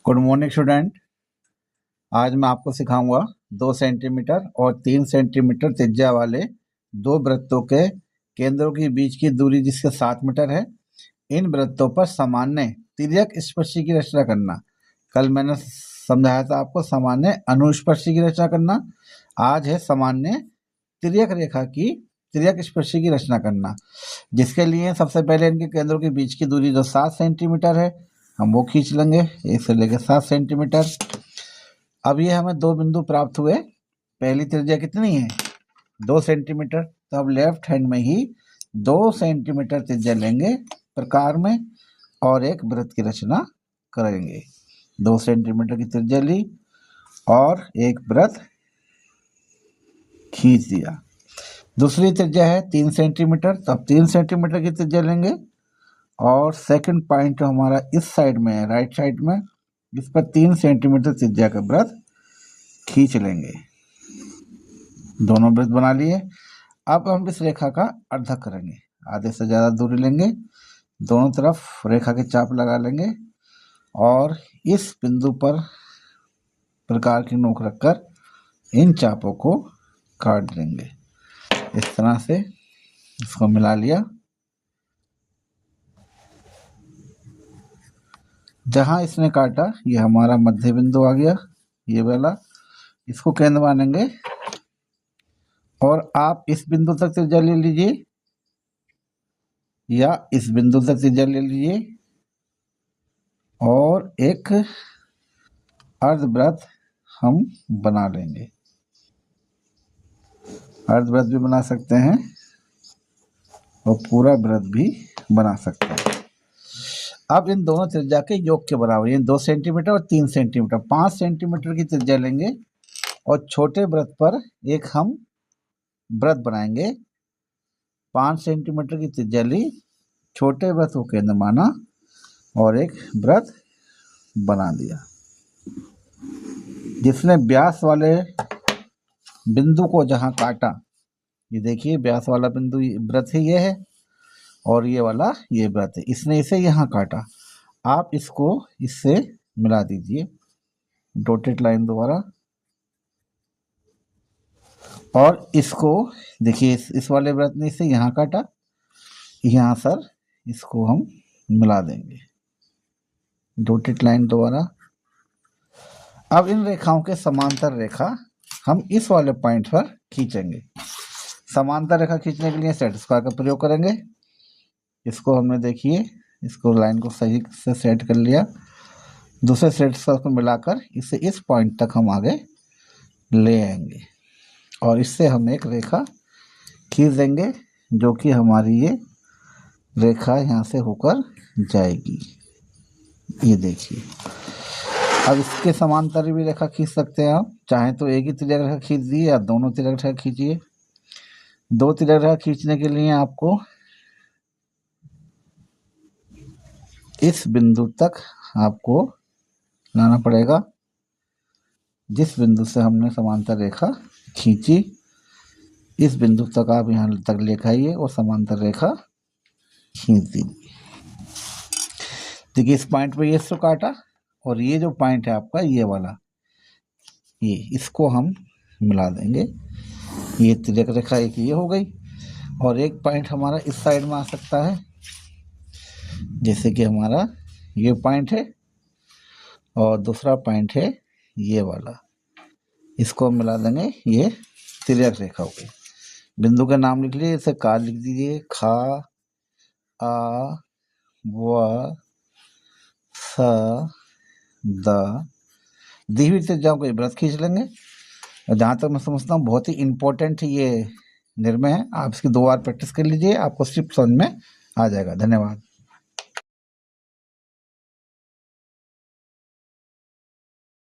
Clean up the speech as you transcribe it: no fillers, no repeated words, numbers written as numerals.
Good morning student. आज मैं आपको सिखाऊंगा 2 सेंटीमीटर और 3 सेंटीमीटर त्रिज्या वाले दो वृत्तों के केंद्रों के बीच की दूरी जिसके 7 मीटर है। इन वृत्तों पर सामान्य तिर्यक स्पर्शी की रचना करना। कल मैंने समझाया था आपको सामान्य अनुस्पर्शी की रचना करना। आज है सामान्य तिर्यक रेखा की तिर्यक स्पर्शी की रचना करना, जिसके लिए सबसे पहले इनके केंद्रों के बीच की दूरी जो 7 सेंटीमीटर है हम वो खींच लेंगे, 1 से लेकर 7 सेंटीमीटर। अब ये हमें दो बिंदु प्राप्त हुए। पहली त्रिज्या कितनी है? 2 सेंटीमीटर। तो अब लेफ्ट हैंड में ही 2 सेंटीमीटर त्रिज्या लेंगे प्रकार में और एक वृत्त की रचना करेंगे। 2 सेंटीमीटर की त्रिज्या ली और एक वृत्त खींच दिया। दूसरी त्रिज्या है 3 सेंटीमीटर। तो अब 3 सेंटीमीटर की त्रिज्या लेंगे और सेकंड पॉइंट हमारा इस साइड में है, राइट साइड में, इस पर 3 सेंटीमीटर त्रिज्या का वृत्त खींच लेंगे। दोनों वृत्त बना लिए। अब हम इस रेखा का अर्धक करेंगे, आधे से ज़्यादा दूरी लेंगे, दोनों तरफ रेखा के चाप लगा लेंगे और इस बिंदु पर प्रकार की नोक रखकर इन चापों को काट देंगे। इस तरह से इसको मिला लिया। जहां इसने काटा ये हमारा मध्य बिंदु आ गया, ये वाला। इसको केंद्र मानेंगे और आप इस बिंदु तक त्रिज्या ले लीजिए या इस बिंदु तक त्रिज्या ले लीजिए और एक अर्धवृत्त हम बना लेंगे। अर्धवृत्त भी बना सकते हैं और पूरा वृत्त भी बना सकते हैं। अब इन दोनों त्रिज्या के योग के बराबर, ये 2 सेंटीमीटर और 3 सेंटीमीटर, 5 सेंटीमीटर की त्रिज्या लेंगे और छोटे वृत्त पर एक हम वृत्त बनाएंगे। 5 सेंटीमीटर की त्रिज्या ली, छोटे वृत्त को केंद्र माना और एक वृत्त बना दिया, जिसने व्यास वाले बिंदु को जहां काटा, ये देखिए व्यास वाला बिंदु वृत्त ही ये है और ये वाला ये वृत्त है, इसने इसे यहाँ काटा। आप इसको इससे मिला दीजिए डॉटेड लाइन द्वारा और इसको देखिए इस वाले वृत्त ने इसे यहाँ काटा, यहाँ सर इसको हम मिला देंगे डॉटेड लाइन द्वारा। अब इन रेखाओं के समांतर रेखा हम इस वाले पॉइंट पर खींचेंगे। समांतर रेखा खींचने के लिए सेट स्क्वायर का प्रयोग करेंगे। इसको हमने देखिए इसको लाइन को सही से सेट कर लिया, दूसरे सेट स्क्वायर को मिलाकर इसे इस पॉइंट तक हम आगे ले आएंगे और इससे हम एक रेखा खींच देंगे जो कि हमारी ये रेखा यहाँ से होकर जाएगी। ये देखिए, अब इसके समांतर भी रेखा खींच सकते हैं आप, चाहे तो एक ही तिर्यक रेखा खींच दिए या दोनों तिर्यक रेखा खींचिए। 2 तिर्यक रेखा खींचने के लिए आपको इस बिंदु तक आपको लाना पड़ेगा, जिस बिंदु से हमने समांतर रेखा खींची इस बिंदु तक आप यहाँ तक लेकर आइए और समांतर रेखा खींच दीजिए। देखिए इस पॉइंट पे ये इसको काटा और ये जो पॉइंट है आपका ये वाला, ये इसको हम मिला देंगे। ये तिर्यक रेखा एक ये हो गई और एक पॉइंट हमारा इस साइड में आ सकता है, जैसे कि हमारा ये पॉइंट है और दूसरा पॉइंट है ये वाला, इसको मिला देंगे। ये तिर्यक रेखा हो गई। बिंदु का नाम लिख लीजिए, इसे का लिख दीजिए, खा आ व स द। दी हुई त्रिज्याओं को वृत्त खींच लेंगे। जहाँ तक मैं समझता हूँ बहुत ही इम्पोर्टेंट ये निर्णय है, आप इसकी 2 बार प्रैक्टिस कर लीजिए, आपको सिर्फ समझ में आ जाएगा। धन्यवाद।